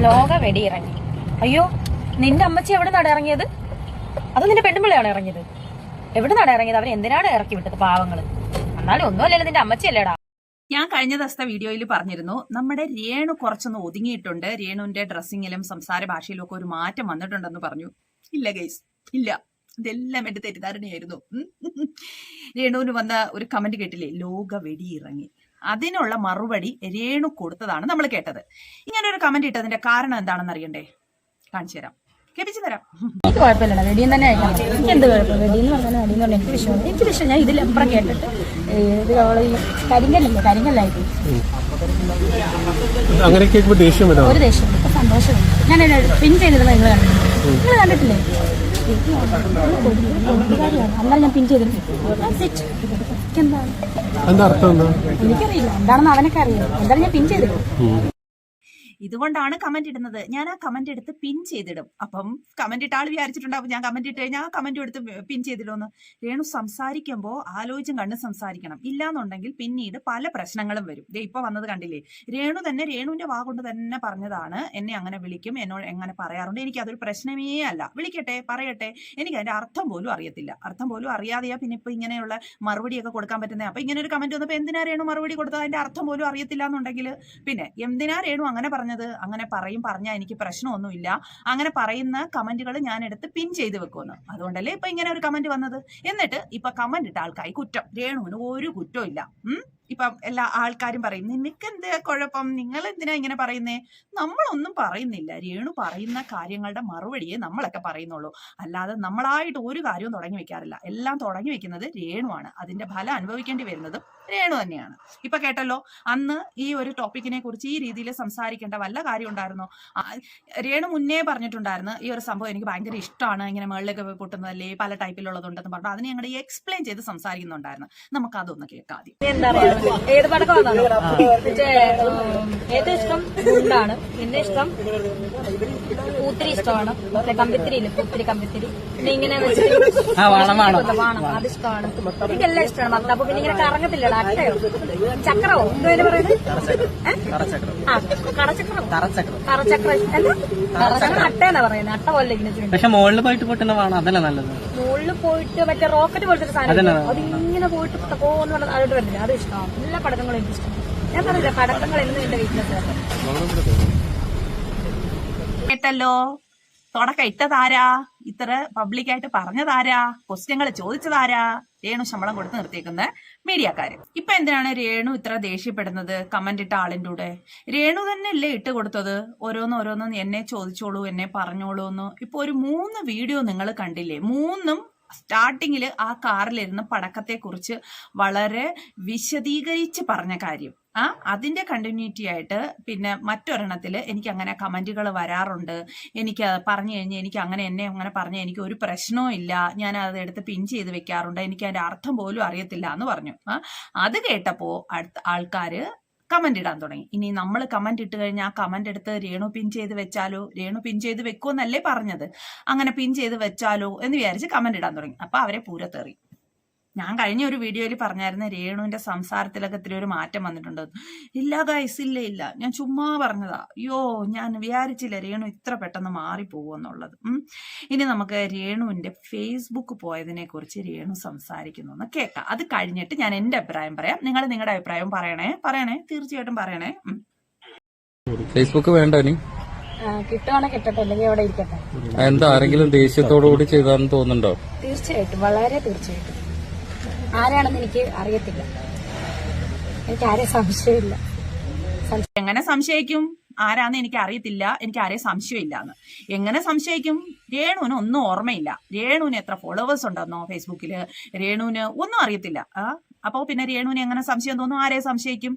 ലോക വെടിയിറങ്ങി. അയ്യോ, നിന്റെ അമ്മച്ചി എവിടെ നടാ ഇറങ്ങിയത്? അത് നിന്റെ പെണ്ണുമ്പിള്ളയാണ് ഇറങ്ങിയത്. എവിടെ നടാ ഇറങ്ങിയത്? അവരെ എന്തിനാണ് ഇറക്കി വിട്ടത്? പാവങ്ങള്. എന്നാലും ഒന്നുമല്ലല്ലോ, നിന്റെ അമ്മച്ചി അല്ലേടാ. ഞാൻ കഴിഞ്ഞ ദിവസത്തെ വീഡിയോയിൽ പറഞ്ഞിരുന്നു, നമ്മുടെ രേണു കുറച്ചൊന്ന് ഒതുങ്ങിയിട്ടുണ്ട്, രേണുവിന്റെ ഡ്രസ്സിങ്ങിലും സംസാര ഭാഷയിലും ഒക്കെ ഒരു മാറ്റം വന്നിട്ടുണ്ടെന്ന് പറഞ്ഞു. ഇല്ല ഗൈസ്, ഇല്ല, ഇതെല്ലാം എന്റെ തെറ്റിദ്ധാരണയായിരുന്നു. രേണുവിന് വന്ന ഒരു കമന്റ് കേട്ടില്ലേ, ലോക വെടിയിറങ്ങി. അതിനുള്ള മറുപടി രേണു കൊടുത്തതാണ് നമ്മൾ കേട്ടത്. ഇങ്ങനെ ഒരു കമന്റ് ഇട്ടതിന്റെ കാരണം എന്താണെന്ന് അറിയണ്ടേ? കാണിച്ചു തരാം, കേൾപ്പിച്ചു തരാം. എനിക്ക് കുഴപ്പമില്ല, വെടിയും തന്നെ അയക്കണം. എനിക്ക് എന്ത് കുഴപ്പം? വെടിയെന്ന് പറഞ്ഞാൽ വെടിയെന്ന് പറഞ്ഞാൽ എനിക്ക് വിഷയമാണ്. എനിക്ക് വിഷയം ഞാൻ ഇതിലപ്പുറം കേട്ടിട്ട് ഇത് അവള് ഈ കരിങ്കല്ലില്ലേ, കരിങ്കല്ലായിട്ട് ഒരു ദേഷ്യം ഇപ്പൊ സന്തോഷമില്ല. ഞാൻ പിൻ ചെയ്തിരുന്നത് നിങ്ങൾ കണ്ടിട്ടില്ലേ? അന്നേരം ഞാൻ പിൻ ചെയ്തിട്ടുണ്ട്. എനിക്കറിയില്ല എന്താണെന്ന് അവനൊക്കെ അറിയാം. എന്തായാലും ഞാൻ പിൻ ചെയ്തിട്ടുണ്ട്. ഇതുകൊണ്ടാണ് കമന്റ് ഇടുന്നത്. ഞാൻ ആ കമന്റ് എടുത്ത് പിൻ ചെയ്തിടും. അപ്പം കമന്റ് ഇട്ട ആൾ വിചാരിച്ചിട്ടുണ്ടാവും ഞാൻ കമന്റ് ഇട്ട് കഴിഞ്ഞാൽ ആ കമന്റ് എടുത്ത് പിൻ ചെയ്തിടുമെന്ന്. രേണു സംസാരിക്കുമ്പോൾ ആലോചിച്ചും കണ്ട് സംസാരിക്കണം. ഇല്ലാന്നുണ്ടെങ്കിൽ പിന്നീട് പല പ്രശ്നങ്ങളും വരും. ഇപ്പൊ വന്നത് കണ്ടില്ലേ, രേണു തന്നെ രേണുവിന്റെ വാ കൊണ്ട് തന്നെ പറഞ്ഞതാണ്, എന്നെ അങ്ങനെ വിളിക്കും, എന്നോട് എങ്ങനെ പറയാറുണ്ട്, എനിക്ക് അതൊരു പ്രശ്നമേ അല്ല, വിളിക്കട്ടെ, പറയട്ടെ, എനിക്ക് അതിന്റെ അർത്ഥം പോലും അറിയത്തില്ല. അർത്ഥം പോലും അറിയാതെയാ പിന്നെ ഇപ്പൊ ഇങ്ങനെയുള്ള മറുപടിയൊക്കെ കൊടുക്കാൻ പറ്റുന്നത്. അപ്പൊ ഇങ്ങനെ ഒരു കമന്റ് വന്നപ്പോ എന്തിനാ രേണു മറുപടി കൊടുത്തത്? അതിന്റെ അർത്ഥം പോലും അറിയത്തില്ല എന്നുണ്ടെങ്കിൽ പിന്നെ എന്തിനാ രേണു അങ്ങനെ പറഞ്ഞത്? അങ്ങനെ പറഞ്ഞാൽ എനിക്ക് പ്രശ്നമൊന്നുമില്ല. അങ്ങനെ പറയുന്ന കമന്റുകൾ ഞാൻ എടുത്ത് പിൻ ചെയ്ത് വെക്കുമെന്ന്. അതുകൊണ്ടല്ലേ ഇപ്പൊ ഇങ്ങനെ ഒരു കമന്റ് വന്നത്. എന്നിട്ട് ഇപ്പൊ കമന്റ് ഇട്ട ആൾക്കായി കുറ്റം. രേണുവിന് ഒരു കുറ്റവും ഇല്ല. ഇപ്പൊ എല്ലാ ആൾക്കാരും പറയും, നിനക്ക് എന്ത് കുഴപ്പം, നിങ്ങൾ എന്തിനാ ഇങ്ങനെ പറയുന്നേ? നമ്മളൊന്നും പറയുന്നില്ല. രേണു പറയുന്ന കാര്യങ്ങളുടെ മറുപടിയെ നമ്മളൊക്കെ പറയുന്നുള്ളൂ. അല്ലാതെ നമ്മളായിട്ട് ഒരു കാര്യവും തുടങ്ങി വെക്കാറില്ല. എല്ലാം തുടങ്ങി വെക്കുന്നത് രേണുവാണ്. അതിന്റെ ഫലം അനുഭവിക്കേണ്ടി വരുന്നതും രേണു തന്നെയാണ്. ഇപ്പൊ കേട്ടല്ലോ, അന്ന് ഈ ഒരു ടോപ്പിക്കിനെ കുറിച്ച് ഈ രീതിയിൽ സംസാരിക്കേണ്ട വല്ല കാര്യം ഉണ്ടായിരുന്നോ? രേണു മുന്നേ പറഞ്ഞിട്ടുണ്ടായിരുന്നു, ഈ ഒരു സംഭവം എനിക്ക് ഭയങ്കര ഇഷ്ടമാണ്, ഇങ്ങനെ മുകളിലേക്ക് പൊട്ടുന്നതല്ലേ, പല ടൈപ്പിലുള്ളതുണ്ടെന്ന് പറഞ്ഞു. അതിനെ ഞങ്ങൾ എക്സ്പ്ലെയിൻ ചെയ്ത് സംസാരിക്കുന്നുണ്ടായിരുന്നു. നമുക്ക് അതൊന്ന് കേൾക്കാം ആദ്യം. എന്താ പറയാ, ഏത് പടക്കമാണോ ഏറ്റവും ഇഷ്ടം? ഗുണ്ടാണ്. പിന്നെ ഇഷ്ടം പൂത്തിരി ഇഷ്ടമാണ്. മറ്റേ കമ്പിത്തിരിയില്ല, പൂത്തിരി കമ്പിത്തിരി. പിന്നെ ഇങ്ങനെ വാണം, അത് ഇഷ്ടമാണ്. എനിക്കെല്ലാം ഇഷ്ടമാണ്. മത്താപ്പ് പിന്നെ ഇങ്ങനെ കറങ്ങത്തില്ലടാ, അട്ടയോ ചക്രവോ എന്തോ അതിന് പറയുന്നത്? കറച്ചക്രം എന്താ അട്ടയെന്നാ പറയുന്നത്. അട്ട പോലെ ഇങ്ങനെ. പക്ഷെ മുകളിൽ പോയിട്ട് പൊട്ടുന്ന വാണം അതല്ല നല്ലത്. മുകളിൽ പോയിട്ട് മറ്റേ റോക്കറ്റ് പോലത്തെ ഒരു സാധനം, അത് ഇങ്ങനെ പോയിട്ട് തപ്പോന്ന് പറഞ്ഞാൽ അതോട്ട് വരുന്നില്ല. അത് ഇഷ്ടമാണ്. എല്ലാ പടക്കങ്ങളും എനിക്ക് ഇഷ്ടമാണ്. ഞാൻ പറഞ്ഞില്ല, പടക്കങ്ങൾ എന്നും എന്റെ വീട്ടിലെ കേട്ടല്ലോ, തുടക്കം ഇട്ടതാരാ? ഇത്ര പബ്ലിക്കായിട്ട് പറഞ്ഞതാരാ? ക്വസ്റ്റ്യങ്ങൾ ചോദിച്ചതാരാ? രേണു ശമ്പളം കൊടുത്ത് നിർത്തിയേക്കുന്ന മീഡിയക്കാര്. ഇപ്പൊ എന്തിനാണ് രേണു ഇത്ര ദേഷ്യപ്പെടുന്നത്? കമന്റ് ഇട്ട ആളിന്റെ കൂടെ രേണു തന്നെ അല്ലേ ഇട്ട് കൊടുത്തത്? ഓരോന്നോരോന്ന് എന്നെ ചോദിച്ചോളൂ, എന്നെ പറഞ്ഞോളൂ എന്ന്. ഇപ്പൊ ഒരു 3 വീഡിയോ നിങ്ങൾ കണ്ടില്ലേ? 3ഉം സ്റ്റാർട്ടിങ്ങിൽ ആ കാറിലിരുന്ന് പടക്കത്തെ കുറിച്ച് വളരെ വിശദീകരിച്ച് പറഞ്ഞ കാര്യം. അതിന്റെ കണ്ടിന്യൂറ്റി ആയിട്ട് പിന്നെ മറ്റൊരെണ്ണത്തില് എനിക്ക് അങ്ങനെ കമന്റുകൾ വരാറുണ്ട്, എനിക്ക് പറഞ്ഞു കഴിഞ്ഞാൽ എനിക്ക് അങ്ങനെ എന്നെ അങ്ങനെ പറഞ്ഞാൽ എനിക്ക് ഒരു പ്രശ്നവും ഇല്ല, ഞാൻ അത് എടുത്ത് പിൻ ചെയ്ത് വെക്കാറുണ്ട്, എനിക്ക് അതിന്റെ അർത്ഥം പോലും അറിയത്തില്ല എന്ന് പറഞ്ഞു. അത് കേട്ടപ്പോ അടുത്ത ആൾക്കാര് കമന്റ് ഇടാൻ തുടങ്ങി. ഇനി നമ്മൾ കമന്റ് ഇട്ട് കഴിഞ്ഞാൽ ആ കമന്റ് എടുത്ത് രേണു പിൻ ചെയ്ത് വെച്ചാലോ, രേണു പിൻ ചെയ്ത് വെക്കുമെന്നല്ലേ പറഞ്ഞത്, അങ്ങനെ പിൻ ചെയ്ത് വെച്ചാലോ എന്ന് വിചാരിച്ച് കമന്റ് ഇടാൻ തുടങ്ങി. അപ്പൊ അവരെ പൂരത്തേറി. ഞാൻ കഴിഞ്ഞ ഒരു വീഡിയോയിൽ പറഞ്ഞായിരുന്നു രേണുവിന്റെ സംസാരത്തിലൊക്കെ ഇത്തിരി ഒരു മാറ്റം വന്നിട്ടുണ്ട്. ഇല്ല ഗൈസ്, ഇല്ല, ഞാൻ ചുമ്മാ പറഞ്ഞതാ. അയ്യോ, ഞാൻ വിചാരിച്ചില്ല രേണു ഇത്ര പെട്ടെന്ന് മാറിപ്പോകുമെന്നുള്ളത്. ഇനി നമുക്ക് രേണുവിന്റെ ഫേസ്ബുക്ക് പോയതിനെ കുറിച്ച് രേണു സംസാരിക്കുന്നു കേൾക്കാം. അത് കഴിഞ്ഞിട്ട് ഞാൻ എന്റെ അഭിപ്രായം പറയാം. നിങ്ങൾ നിങ്ങളുടെ അഭിപ്രായം പറയണേ, തീർച്ചയായിട്ടും പറയണേ. ഫേസ്ബുക്ക് വേണ്ട ഇനി കിട്ടുവാണെ കിട്ടട്ടെ, അല്ലെങ്കിൽ അവിടെ ഇരിക്കട്ടെ. എന്താ ആരെങ്കിലും ദേഷ്യത്തോടുകൂടി ചെയ്താന്ന് തോന്നുന്നുണ്ടോ? തീർച്ചയായിട്ടും, വളരെ തീർച്ചയായിട്ടും. ആരാണെന്ന് എനിക്ക് അറിയത്തില്ല, എനിക്ക് ആരെയും സംശയമില്ല. എങ്ങനെ സംശയിക്കും? ആരാന്ന് എനിക്ക് അറിയത്തില്ല, എനിക്ക് ആരെയും സംശയമില്ലാന്ന് എങ്ങനെ സംശയിക്കും? രേണുവിന് ഒന്നും ഓർമ്മയില്ല. രേണുവിന് എത്ര ഫോളോവേഴ്സ് ഉണ്ടെന്നോ ഫേസ്ബുക്കില് രേണുവിന് ഒന്നും അറിയത്തില്ല. അപ്പൊ പിന്നെ രേണുവിന് എങ്ങനെ സംശയം തോന്നും? ആരെ സംശയിക്കും?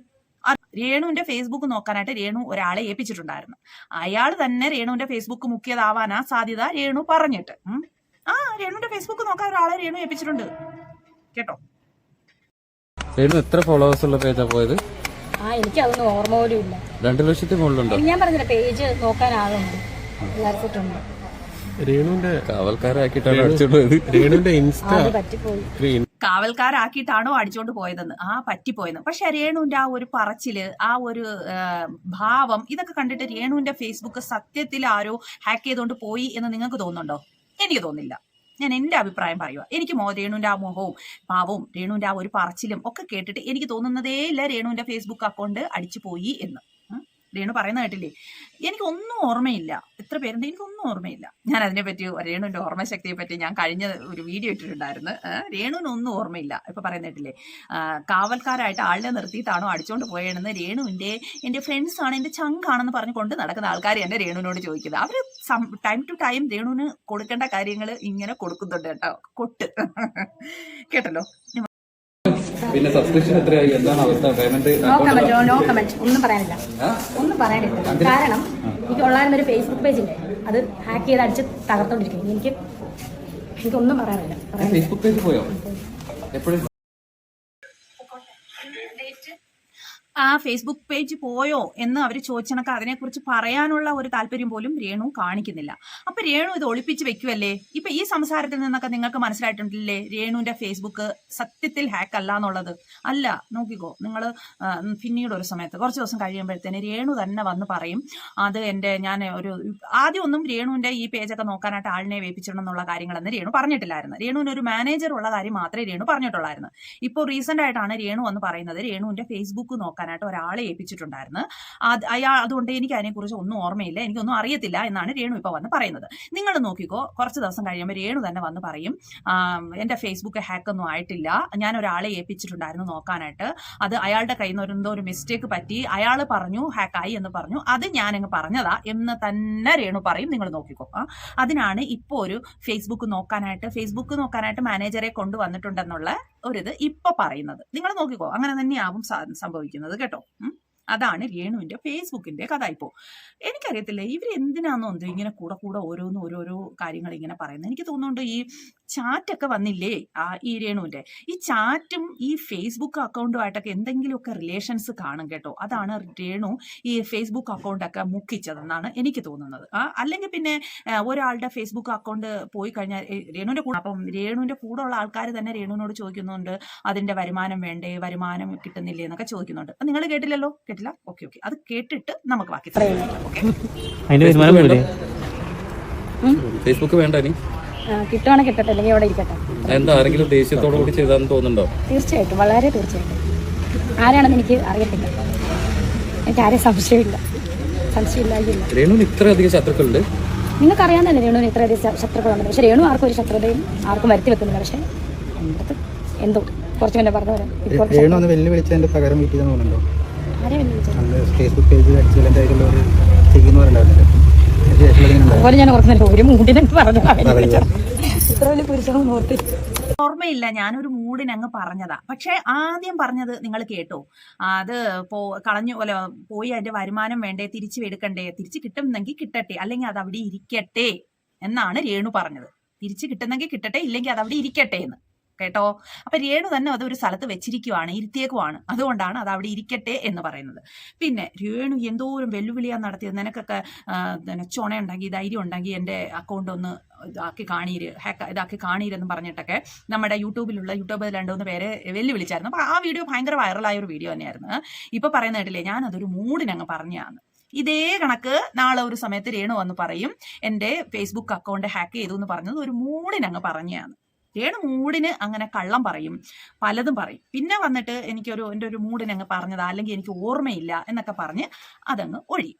രേണുവിന്റെ ഫേസ്ബുക്ക് നോക്കാനായിട്ട് രേണു ഒരാളെ ഏൽപ്പിച്ചിട്ടുണ്ടായിരുന്നു. അയാൾ തന്നെ രേണുവിന്റെ ഫേസ്ബുക്ക് മുക്കിയതാവാനാ സാധ്യത രേണു പറഞ്ഞിട്ട്. രേണുവിന്റെ ഫേസ്ബുക്ക് നോക്കാൻ ഒരാളെ രേണു ഏൽപ്പിച്ചിട്ടുണ്ട് കേട്ടോ. രേണു എത്ര ഫോളോവേഴ്സ് ഉള്ള പേജാ പോയത്? എനിക്ക് അതൊന്നും ഓർമ്മ പോലും ഇല്ല. 2 ലക്ഷത്തിന് മുകളിലുണ്ടോ? ഞാൻ പറഞ്ഞില്ല, പേജ് നോക്കാൻ ആളുണ്ട്, എല്ലാവർക്കും. രേണുവിന്റെ കാവൽക്കാരാക്കിയിട്ടാണ് അടിച്ചോണ്ട് പോയത്. രേണുവിന്റെ ഇൻസ്റ്റ പറ്റിപ്പോയി. കാവൽക്കാരാക്കിയിട്ടാണോ അടിച്ചോണ്ട് പോയതെന്ന്, പറ്റിപ്പോയെന്ന്. പക്ഷെ രേണുവിന്റെ ആ ഒരു പറച്ചില്, ആ ഒരു ഭാവം, ഇതൊക്കെ കണ്ടിട്ട് രേണുവിന്റെ ഫേസ്ബുക്ക് സത്യത്തിൽ ആരോ ഹാക്ക് ചെയ്തുകൊണ്ട് പോയി എന്ന് നിങ്ങൾക്ക് തോന്നുന്നുണ്ടോ? എനിക്ക് തോന്നില്ല. ഞാൻ എന്റെ അഭിപ്രായം പറയുക. എനിക്ക് രേണുവിന്റെ ആ മുഖവും ഭാവവും രേണുവിന്റെ ആ ഒരു പറച്ചിലും ഒക്കെ കേട്ടിട്ട് എനിക്ക് തോന്നുന്നതേ ഇല്ല രേണുവിന്റെ ഫേസ്ബുക്ക് അക്കൗണ്ട് അടിച്ചു പോയി എന്ന്. രേണു പറയുന്ന കേട്ടില്ലേ? എനിക്കൊന്നും ഓർമ്മയില്ല. എത്ര പേരുണ്ട്, എനിക്കൊന്നും ഓർമ്മയില്ല. ഞാൻ അതിനെപ്പറ്റി, രേണുവിന്റെ ഓർമ്മശക്തിയെ പറ്റി ഞാൻ കഴിഞ്ഞ ഒരു വീഡിയോ ഇട്ടിട്ടുണ്ടായിരുന്നു. രേണുവിനൊന്നും ഓർമ്മയില്ല. ഇപ്പൊ പറയുന്ന കേട്ടില്ലേ, കാവൽക്കാരായിട്ട് ആളിനെ നിർത്തിയിട്ടാണോ അടിച്ചോണ്ട് പോയതെന്ന് എന്റെ ഫ്രണ്ട്സ് ആണ്, എന്റെ ചങ്കാണെന്ന് പറഞ്ഞു കൊണ്ട് നടക്കുന്ന ആൾക്കാർ എന്നെ രേണുവിനോട് ചോദിക്കുന്നത്. അവര് ടൈം ടു ടൈം രേണുവിന് കൊടുക്കേണ്ട കാര്യങ്ങൾ ഇങ്ങനെ കൊടുക്കുന്നുണ്ട് കേട്ടോ. കൊട്ട് കേട്ടല്ലോ. പിന്നെ സബ്സ്ക്രിപ്ഷൻ എത്രയായി, എന്താണ് അവസ്ഥ? Payment no comment. ഒന്നും പറയാനില്ല. കാരണം എനിക്ക് ഉള്ളായിരുന്ന ഒരു ഫേസ്ബുക്ക് പേജില്ലേ, അത് ഹാക്ക് ചെയ്ത് അടിച്ച് തകർത്തോണ്ടിരിക്കും. എനിക്കൊന്നും പറയാനില്ല. ഫേസ്ബുക്ക് പേജ് പോയോ? എപ്പോഴും ആ ഫേസ്ബുക്ക് പേജ് പോയോ എന്ന് അവർ ചോദിച്ചണക്ക് അതിനെക്കുറിച്ച് പറയാനുള്ള ഒരു താല്പര്യം പോലും രേണു കാണിക്കുന്നില്ല. അപ്പൊ രേണു ഇത് ഒളിപ്പിച്ച് വെക്കുവല്ലേ? ഇപ്പൊ ഈ സംസാരത്തിൽ നിന്നൊക്കെ നിങ്ങൾക്ക് മനസ്സിലായിട്ടുണ്ടല്ലേ രേണുവിന്റെ ഫേസ്ബുക്ക് സത്യത്തിൽ ഹാക്ക് അല്ല എന്നുള്ളത്? അല്ല, നോക്കിക്കോ നിങ്ങൾ. പിന്നീട് ഒരു സമയത്ത് കുറച്ച് ദിവസം കഴിയുമ്പോഴത്തേന് രേണു തന്നെ വന്ന് പറയും, അത് ഞാൻ ഒരു ആദ്യമൊന്നും രേണുവിന്റെ ഈ പേജൊക്കെ നോക്കാനായിട്ട് ആളിനെ വേപ്പിച്ചിടണം എന്നുള്ള കാര്യങ്ങളെന്ന് രേണു പറഞ്ഞിട്ടില്ലായിരുന്നു. രേണുവിന് ഒരു മാനേജർ ഉള്ള കാര്യം മാത്രമേ രേണു പറഞ്ഞിട്ടുള്ളായിരുന്നു. ഇപ്പോൾ റീസെന്റ് ആയിട്ടാണ് രേണു വന്ന് പറയുന്നത് രേണുവിന്റെ ഫേസ്ബുക്ക് നോക്കാൻ ഒരാളെ ഏൽപ്പിച്ചിട്ടുണ്ടായിരുന്നു. അതുകൊണ്ട് എനിക്ക് അതിനെക്കുറിച്ച് ഒന്നും ഓർമ്മയില്ല, എനിക്കൊന്നും അറിയത്തില്ല എന്നാണ് രേണു ഇപ്പൊ വന്ന് പറയുന്നത്. നിങ്ങൾ നോക്കിക്കോ, കുറച്ച് ദിവസം കഴിയുമ്പോൾ രേണു തന്നെ വന്ന് പറയും, എന്റെ ഫേസ്ബുക്ക് ഹാക്കൊന്നും ആയിട്ടില്ല, ഞാൻ ഒരാളെ ഏൽപ്പിച്ചിട്ടുണ്ടായിരുന്നു നോക്കാനായിട്ട്, അത് അയാളുടെ കയ്യിൽ നിന്ന് എന്തോ ഒരു മിസ്റ്റേക്ക് പറ്റി, അയാൾ പറഞ്ഞു ഹാക്കായി എന്ന് പറഞ്ഞു, അത് ഞാനങ്ങ് പറഞ്ഞതാ എന്ന് തന്നെ രേണു പറയും. നിങ്ങൾ നോക്കിക്കോ. അതിനാണ് ഇപ്പോൾ ഒരു ഫേസ്ബുക്ക് നോക്കാനായിട്ട് മാനേജറെ കൊണ്ടുവന്നിട്ടുണ്ടെന്നുള്ള ഒരിത് ഇപ്പൊ പറയുന്നത്. നിങ്ങൾ നോക്കിക്കോ, അങ്ങനെ തന്നെയാവും സംഭവിക്കുന്നത് കേട്ടോ. അതാണ് രേണുവിന്റെ ഫേസ്ബുക്കിന്റെ കഥ. ഇപ്പോ എനിക്കറിയത്തില്ല ഇവരെന്തിനാന്നോ എന്തോ ഇങ്ങനെ കൂടെ ഓരോരോ കാര്യങ്ങൾ ഇങ്ങനെ പറയുന്നത്. എനിക്ക് തോന്നുന്നുണ്ട് ഈ ചാറ്റൊക്കെ വന്നില്ലേ ഈ രേണുവിന്റെ, ഈ ചാറ്റും ഈ ഫേസ്ബുക്ക് അക്കൗണ്ടുമായിട്ടൊക്കെ എന്തെങ്കിലുമൊക്കെ റിലേഷൻസ് കാണും കേട്ടോ. അതാണ് രേണു ഈ ഫേസ്ബുക്ക് അക്കൗണ്ടൊക്കെ മുക്കിച്ചതെന്നാണ് എനിക്ക് തോന്നുന്നത്. അല്ലെങ്കിൽ പിന്നെ ഒരാളുടെ ഫേസ്ബുക്ക് അക്കൗണ്ട് പോയി കഴിഞ്ഞാൽ രേണുവിന്റെ കൂടെ ഉള്ള ആൾക്കാർ തന്നെ രേണുവിനോട് ചോദിക്കുന്നുണ്ട്, അതിന്റെ വരുമാനം വേണ്ടേ, വരുമാനം കിട്ടുന്നില്ലേ എന്നൊക്കെ ചോദിക്കുന്നുണ്ട്. നിങ്ങൾ കേട്ടില്ലല്ലോ? കേട്ടില്ല? ഓക്കെ. അത് കേട്ടിട്ട് നമുക്ക് ബാക്കി ഫേസ്ബുക്ക് വേണ്ട കിട്ടുവാണെങ്കിൽ കിട്ടട്ടെ, അല്ലെങ്കിൽ അവിടെ ഇരിക്കട്ടെ. എന്താ ആരെങ്കിലും ദേഷ്യത്തോടു കൂടി ചെയ്താന്ന് തോന്നുന്നുണ്ടോ? തീർച്ചയായിട്ടും, വളരെ തീർച്ചയായിട്ടും. ആരാണെന്ന് എനിക്ക് അറിയത്തില്ല, എനിക്ക് ആരെയും സംശയമില്ല. രേണുവിന് ഇത്രയധികം ശത്രുക്കളുണ്ട്. നിങ്ങൾക്ക് അറിയാവുന്നല്ലേ രേണുവിന് ഇത്രയധികം ശത്രുക്കളുണ്ട്. പക്ഷെ രേണു ആർക്കും ഒരു ശത്രുതയും ആർക്കും വരുത്തി വെക്കുന്നില്ല. പക്ഷെ എൻ്റെ എന്തോ കുറച്ച് മുന്നേ പറഞ്ഞ പോലെ വെല്ലുവിളിച്ചതിന്റെ പകരം വീട്ടിൽ ഫേസ്ബുക്ക് പേജ് അതുപോലെ ഞാൻ ഓർക്കുന്നില്ല. ഒരു മൂടിനെ പറഞ്ഞു ഇത്ര വലിയ പുരുഷനും ഓർത്തി ഓർമ്മയില്ല. ഞാനൊരു മൂഡിന് അങ്ങ് പറഞ്ഞതാ. പക്ഷെ ആദ്യം പറഞ്ഞത് നിങ്ങൾ കേട്ടോ, അത് പോയി അതിന്റെ വരുമാനം വേണ്ടേ, തിരിച്ചു എടുക്കണ്ടേ, തിരിച്ചു കിട്ടുന്നെങ്കിൽ കിട്ടട്ടെ, അല്ലെങ്കിൽ അത് അവിടെ ഇരിക്കട്ടെ എന്നാണ് രേണു പറഞ്ഞത്. തിരിച്ചു കിട്ടുന്നെങ്കിൽ കിട്ടട്ടെ, ഇല്ലെങ്കിൽ അത് അവിടെ ഇരിക്കട്ടെ എന്ന് കേട്ടോ. അപ്പൊ രേണു തന്നെ അതൊരു സ്ഥലത്ത് വെച്ചിരിക്കുവാണ്, ഇരുത്തിയേക്കുവാണ്. അതുകൊണ്ടാണ് അത് അവിടെ ഇരിക്കട്ടെ എന്ന് പറയുന്നത്. പിന്നെ രേണു എന്തോരം വെല്ലുവിളിയാണ് നടത്തിയത്. നിനക്കൊക്കെ ചുണയുണ്ടെങ്കിൽ, ധൈര്യം ഉണ്ടെങ്കിൽ എൻ്റെ അക്കൗണ്ട് ഒന്ന് ഇതാക്കി കാണീരെന്ന് പറഞ്ഞിട്ടൊക്കെ നമ്മുടെ യൂട്യൂബിൽ 2-3 പേരെ വെല്ലുവിളിച്ചായിരുന്നു. അപ്പൊ ആ വീഡിയോ ഭയങ്കര വൈറലായ ഒരു വീഡിയോ തന്നെയായിരുന്നു. ഇപ്പൊ പറയുന്ന കേട്ടില്ലേ, ഞാൻ അതൊരു മൂഡിനങ്ങ് പറഞ്ഞാന്ന്. ഇതേ കണക്ക് നാളെ ഒരു സമയത്ത് രേണു വന്ന് പറയും എൻ്റെ ഫേസ്ബുക്ക് അക്കൗണ്ട് ഹാക്ക് ചെയ്തു എന്ന് പറഞ്ഞത് ഒരു മൂഡിനങ്ങ് പറഞ്ഞാന്ന്. രേണു മൂഡിന് അങ്ങനെ കള്ളം പറയും, പലതും പറയും. പിന്നെ വന്നിട്ട് എൻ്റെ ഒരു മൂഡിനങ്ങ് പറഞ്ഞതാ, അല്ലെങ്കിൽ എനിക്ക് ഓർമ്മയില്ല എന്നൊക്കെ പറഞ്ഞ് അതങ്ങ് ഒഴിയും.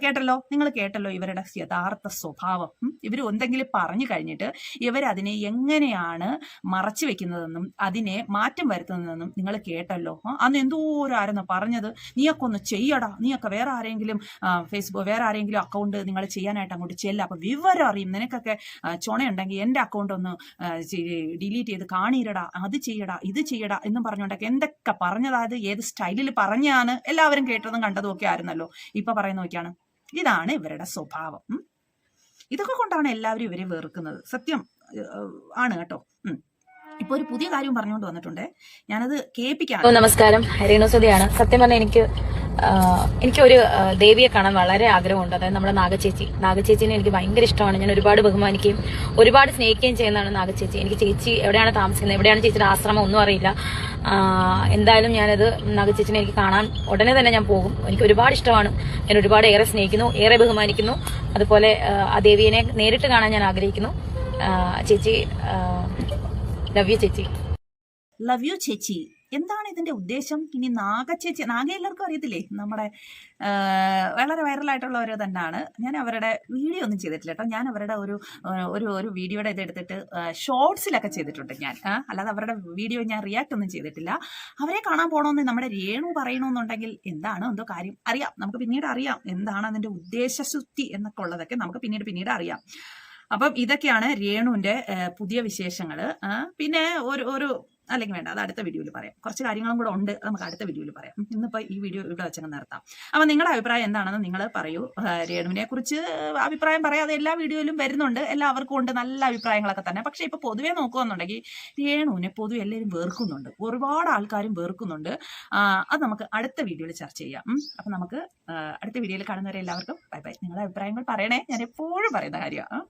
കേട്ടല്ലോ, നിങ്ങൾ കേട്ടല്ലോ ഇവരുടെ യഥാർത്ഥ സ്വഭാവം. ഇവർ എന്തെങ്കിലും പറഞ്ഞു കഴിഞ്ഞിട്ട് ഇവരതിനെ എങ്ങനെയാണ് മറച്ചു വെക്കുന്നതെന്നും അതിനെ മാറ്റം വരുത്തുന്നതെന്നും നിങ്ങൾ കേട്ടല്ലോ. അന്ന് എന്തോരായിരുന്നു പറഞ്ഞത്, നീയൊക്കെ ഒന്ന് ചെയ്യടാ, നീയൊക്കെ വേറെ ആരെങ്കിലും അക്കൗണ്ട് നിങ്ങൾ ചെയ്യാനായിട്ട് അങ്ങോട്ട് ചെല്ല, അപ്പൊ വിവരം അറിയും, നിനക്കൊക്കെ ചുണയുണ്ടെങ്കിൽ എൻ്റെ അക്കൗണ്ട് ഒന്ന് ഡിലീറ്റ് ചെയ്ത് കാണീരടാ, അത് ചെയ്യടാ, ഇത് ചെയ്യടാ എന്നും പറഞ്ഞുകൊണ്ടൊക്കെ എന്തൊക്കെ പറഞ്ഞതായത്, ഏത് സ്റ്റൈലിൽ പറഞ്ഞാണ് എല്ലാവരും കേട്ടതും കണ്ടതും ഒക്കെ ആയിരുന്നല്ലോ. ഇപ്പൊ പറയുന്ന നോക്കിയാണ്, ഇതാണ് ഇവരുടെ സ്വഭാവം. ഇതൊക്കെ കൊണ്ടാണ് എല്ലാവരും ഇവരെ വെറുക്കുന്നത്. സത്യം ആണ് കേട്ടോ. ഇപ്പൊ ഒരു പുതിയ കാര്യം പറഞ്ഞുകൊണ്ട് വന്നിട്ടുണ്ട്, ഞാനത് കേൾപ്പിക്കാം. നമസ്കാരം, രേണുസുതിയാണ്. സത്യം പറഞ്ഞാൽ എനിക്ക് എനിക്കൊരു ദേവിയെ കാണാൻ വളരെ ആഗ്രഹമുണ്ട്. അതായത് നമ്മുടെ നാഗച്ചേച്ചിനെ എനിക്ക് ഭയങ്കര ഇഷ്ടമാണ്. ഞാൻ ഒരുപാട് ബഹുമാനിക്കുകയും ഒരുപാട് സ്നേഹിക്കുകയും ചെയ്യുന്നതാണ് നാഗച്ചേച്ചി. എനിക്ക് ചേച്ചി എവിടെയാണ് താമസിക്കുന്നത്, എവിടെയാണ് ചേച്ചിയുടെ ആശ്രമം ഒന്നും അറിയില്ല. എന്തായാലും ഞാനത് നാഗച്ചേച്ചിനെ എനിക്ക് കാണാൻ ഉടനെ തന്നെ ഞാൻ പോകും. എനിക്ക് ഒരുപാട് ഇഷ്ടമാണ്. ഞാൻ ഒരുപാട് ഏറെ സ്നേഹിക്കുന്നു, ഏറെ ബഹുമാനിക്കുന്നു. അതുപോലെ ആ ദേവിയെ നേരിട്ട് കാണാൻ ഞാൻ ആഗ്രഹിക്കുന്നു. ചേച്ചി, ലവ് യു ചേച്ചി. ലവ് യു ചേച്ചി. എന്താണ് ഇതിന്റെ ഉദ്ദേശം? ഇനി നാഗച്ചേച്ചി, നാഗ എല്ലാവർക്കും അറിയത്തില്ലേ, നമ്മുടെ വളരെ വൈറലായിട്ടുള്ള ഒരു തന്നെയാണ്. ഞാൻ അവരുടെ വീഡിയോ ഒന്നും ചെയ്തിട്ടില്ല കേട്ടോ. ഞാൻ അവരുടെ ഒരു വീഡിയോയുടെ ഇത് എടുത്തിട്ട് ഷോർട്സിലൊക്കെ ചെയ്തിട്ടുണ്ട് ഞാൻ. അല്ലാതെ അവരുടെ വീഡിയോ ഞാൻ റിയാക്ട് ഒന്നും ചെയ്തിട്ടില്ല. അവരെ കാണാൻ പോകണമെന്ന് നമ്മുടെ രേണു പറയണമെന്നുണ്ടെങ്കിൽ എന്താണ് എന്തോ കാര്യം അറിയാം, നമുക്ക് പിന്നീട് അറിയാം എന്താണ് അതിന്റെ ഉദ്ദേശശുദ്ധി എന്നൊക്കെ ഉള്ളതൊക്കെ നമുക്ക് പിന്നീട് അറിയാം. അപ്പം ഇതൊക്കെയാണ് രേണുവിന്റെ പുതിയ വിശേഷങ്ങള്. പിന്നെ ഒരു അല്ലെങ്കിൽ വേണ്ട, അത് അടുത്ത വീഡിയോയിൽ പറയാം. കുറച്ച് കാര്യങ്ങളും കൂടെ ഉണ്ട്, നമുക്ക് അടുത്ത വീഡിയോയിൽ പറയാം. ഇന്നിപ്പോൾ ഈ വീഡിയോ ഇവിടെ വെച്ചങ്ങ് നിർത്താം. അപ്പം നിങ്ങളുടെ അഭിപ്രായം എന്താണെന്ന് നിങ്ങൾ പറയൂ. രേണുവിനെ കുറിച്ച് അഭിപ്രായം പറയാതെ എല്ലാ വീഡിയോയിലും വരുന്നുണ്ട്, എല്ലാവർക്കും ഉണ്ട് നല്ല അഭിപ്രായങ്ങളൊക്കെ തന്നെ. പക്ഷേ ഇപ്പോൾ പൊതുവെ നോക്കുകയെന്നുണ്ടെങ്കിൽ രേണുവിനെ പൊതുവെ എല്ലാവരും വെറുക്കുന്നുണ്ട്, ഒരുപാട് ആൾക്കാരും വെറുക്കുന്നുണ്ട്. അത് നമുക്ക് അടുത്ത വീഡിയോയിൽ ചർച്ച ചെയ്യാം. അപ്പം നമുക്ക് അടുത്ത വീഡിയോയിൽ കാണുന്നവരെ എല്ലാവർക്കും ബൈ ബൈ. നിങ്ങളുടെ അഭിപ്രായങ്ങൾ പറയണേ, ഞാൻ എപ്പോഴും പറയുന്ന കാര്യമാണ്.